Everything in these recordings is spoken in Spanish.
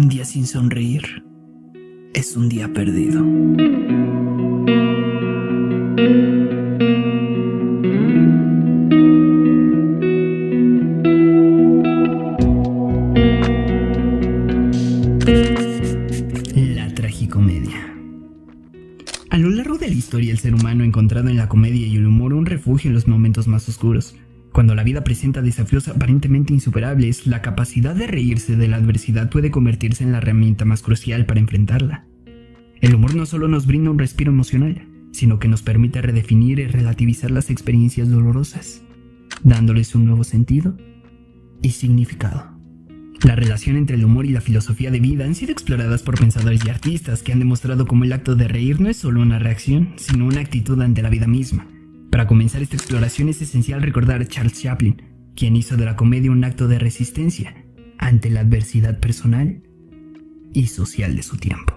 Un día sin sonreír es un día perdido. La tragicomedia. A lo largo de la historia, el ser humano ha encontrado en la comedia y el humor un refugio en los momentos más oscuros. Cuando la vida presenta desafíos aparentemente insuperables, la capacidad de reírse de la adversidad puede convertirse en la herramienta más crucial para enfrentarla. El humor no solo nos brinda un respiro emocional, sino que nos permite redefinir y relativizar las experiencias dolorosas, dándoles un nuevo sentido y significado. La relación entre el humor y la filosofía de vida han sido exploradas por pensadores y artistas que han demostrado cómo el acto de reír no es solo una reacción, sino una actitud ante la vida misma. Para comenzar esta exploración es esencial recordar a Charles Chaplin, quien hizo de la comedia un acto de resistencia ante la adversidad personal y social de su tiempo.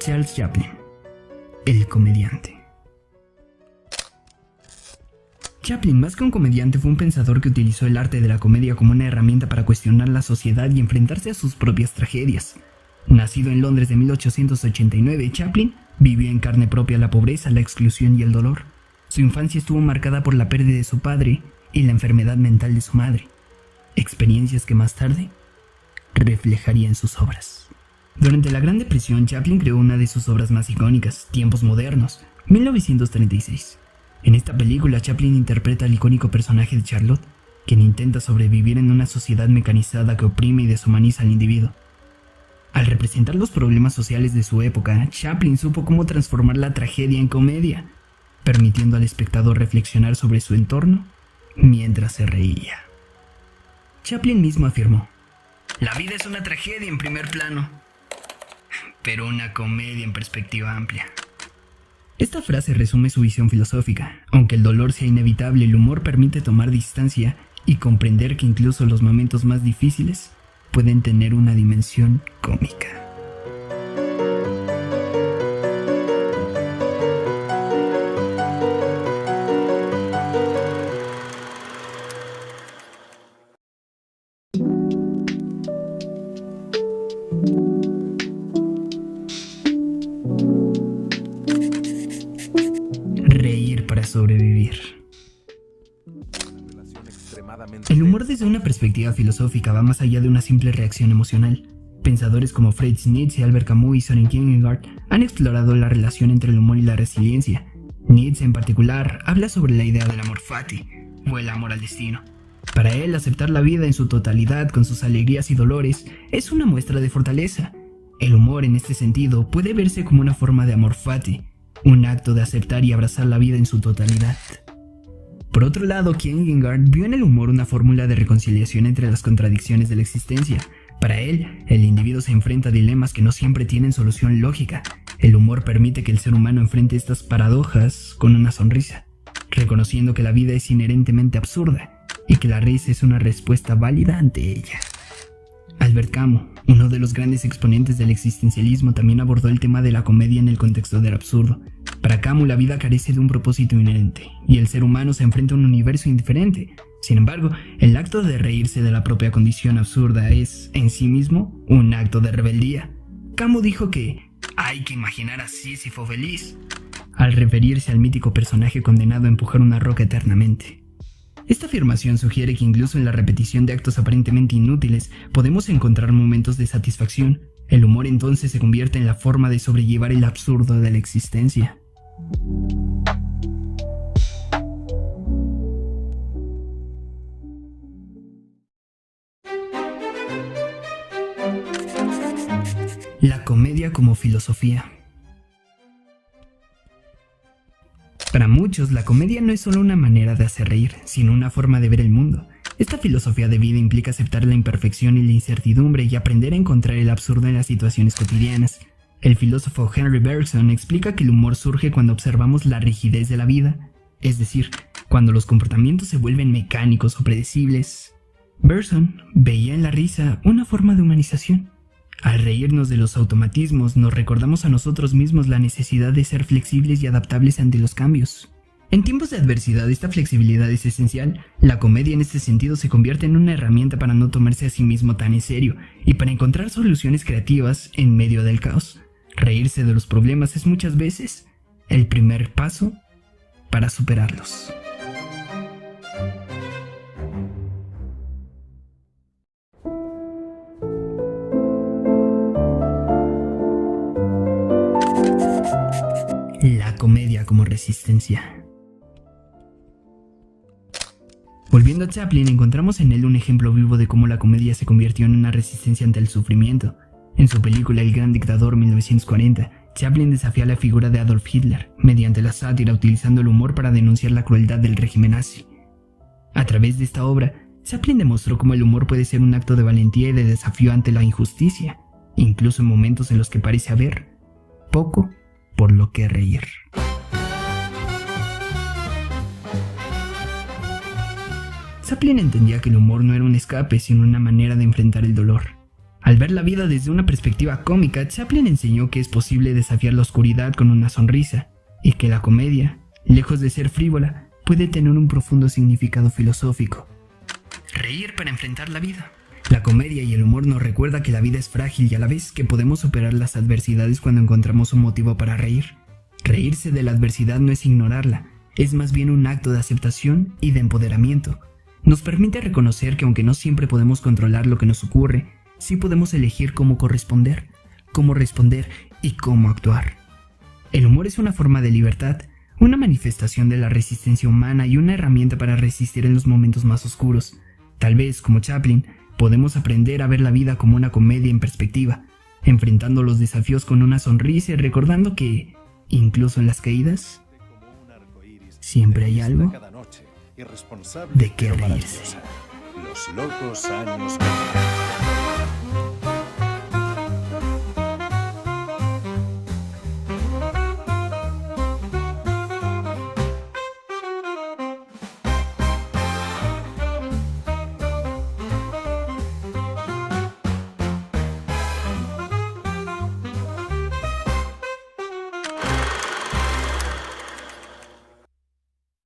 Charles Chaplin, el comediante. Chaplin, más que un comediante, fue un pensador que utilizó el arte de la comedia como una herramienta para cuestionar la sociedad y enfrentarse a sus propias tragedias. Nacido en Londres de 1889, Chaplin vivió en carne propia la pobreza, la exclusión y el dolor. Su infancia estuvo marcada por la pérdida de su padre y la enfermedad mental de su madre, experiencias que más tarde reflejaría en sus obras. Durante la Gran Depresión, Chaplin creó una de sus obras más icónicas, Tiempos Modernos, 1936. En esta película, Chaplin interpreta al icónico personaje de Charlotte, quien intenta sobrevivir en una sociedad mecanizada que oprime y deshumaniza al individuo. Al representar los problemas sociales de su época, Chaplin supo cómo transformar la tragedia en comedia, permitiendo al espectador reflexionar sobre su entorno mientras se reía. Chaplin mismo afirmó: "La vida es una tragedia en primer plano, pero una comedia en perspectiva amplia". Esta frase resume su visión filosófica. Aunque el dolor sea inevitable, el humor permite tomar distancia y comprender que incluso los momentos más difíciles pueden tener una dimensión cómica. Reír para sobrevivir. El humor desde una perspectiva filosófica va más allá de una simple reacción emocional. Pensadores como Friedrich Nietzsche, Albert Camus y Søren Kierkegaard han explorado la relación entre el humor y la resiliencia. Nietzsche en particular habla sobre la idea del amor fati, o el amor al destino. Para él, aceptar la vida en su totalidad, con sus alegrías y dolores, es una muestra de fortaleza. El humor, en este sentido, puede verse como una forma de amor fati, un acto de aceptar y abrazar la vida en su totalidad. Por otro lado, Kierkegaard vio en el humor una fórmula de reconciliación entre las contradicciones de la existencia. Para él, el individuo se enfrenta a dilemas que no siempre tienen solución lógica. El humor permite que el ser humano enfrente estas paradojas con una sonrisa, reconociendo que la vida es inherentemente absurda y que la risa es una respuesta válida ante ella. Albert Camus, uno de los grandes exponentes del existencialismo, también abordó el tema de la comedia en el contexto del absurdo. Para Camus, la vida carece de un propósito inherente, y el ser humano se enfrenta a un universo indiferente. Sin embargo, el acto de reírse de la propia condición absurda es, en sí mismo, un acto de rebeldía. Camus dijo que hay que imaginar a Sísifo feliz, al referirse al mítico personaje condenado a empujar una roca eternamente. Esta afirmación sugiere que incluso en la repetición de actos aparentemente inútiles podemos encontrar momentos de satisfacción. El humor entonces se convierte en la forma de sobrellevar el absurdo de la existencia. La comedia como filosofía. Para muchos, la comedia no es solo una manera de hacer reír, sino una forma de ver el mundo. Esta filosofía de vida implica aceptar la imperfección y la incertidumbre y aprender a encontrar el absurdo en las situaciones cotidianas. El filósofo Henry Bergson explica que el humor surge cuando observamos la rigidez de la vida, es decir, cuando los comportamientos se vuelven mecánicos o predecibles, Bergson veía en la risa una forma de humanización. Al reírnos de los automatismos, nos recordamos a nosotros mismos la necesidad de ser flexibles y adaptables ante los cambios. En tiempos de adversidad, esta flexibilidad es esencial. La comedia en este sentido se convierte en una herramienta para no tomarse a sí mismo tan en serio y para encontrar soluciones creativas en medio del caos. Reírse de los problemas es muchas veces el primer paso para superarlos. La comedia como resistencia. Volviendo a Chaplin, encontramos en él un ejemplo vivo de cómo la comedia se convirtió en una resistencia ante el sufrimiento. En su película El Gran Dictador 1940, Chaplin desafía la figura de Adolf Hitler mediante la sátira, utilizando el humor para denunciar la crueldad del régimen nazi. A través de esta obra, Chaplin demostró cómo el humor puede ser un acto de valentía y de desafío ante la injusticia, incluso en momentos en los que parece haber poco por lo que reír. Chaplin entendía que el humor no era un escape, sino una manera de enfrentar el dolor. Al ver la vida desde una perspectiva cómica, Chaplin enseñó que es posible desafiar la oscuridad con una sonrisa, y que la comedia, lejos de ser frívola, puede tener un profundo significado filosófico. Reír para enfrentar la vida. La comedia y el humor nos recuerda que la vida es frágil y a la vez que podemos superar las adversidades cuando encontramos un motivo para reír. Reírse de la adversidad no es ignorarla, es más bien un acto de aceptación y de empoderamiento. Nos permite reconocer que aunque no siempre podemos controlar lo que nos ocurre, sí podemos elegir cómo corresponder, cómo responder y cómo actuar. El humor es una forma de libertad, una manifestación de la resistencia humana y una herramienta para resistir en los momentos más oscuros. Tal vez, como Chaplin, podemos aprender a ver la vida como una comedia en perspectiva, enfrentando los desafíos con una sonrisa y recordando que, incluso en las caídas, siempre hay algo de qué reírse. Los locos años 20.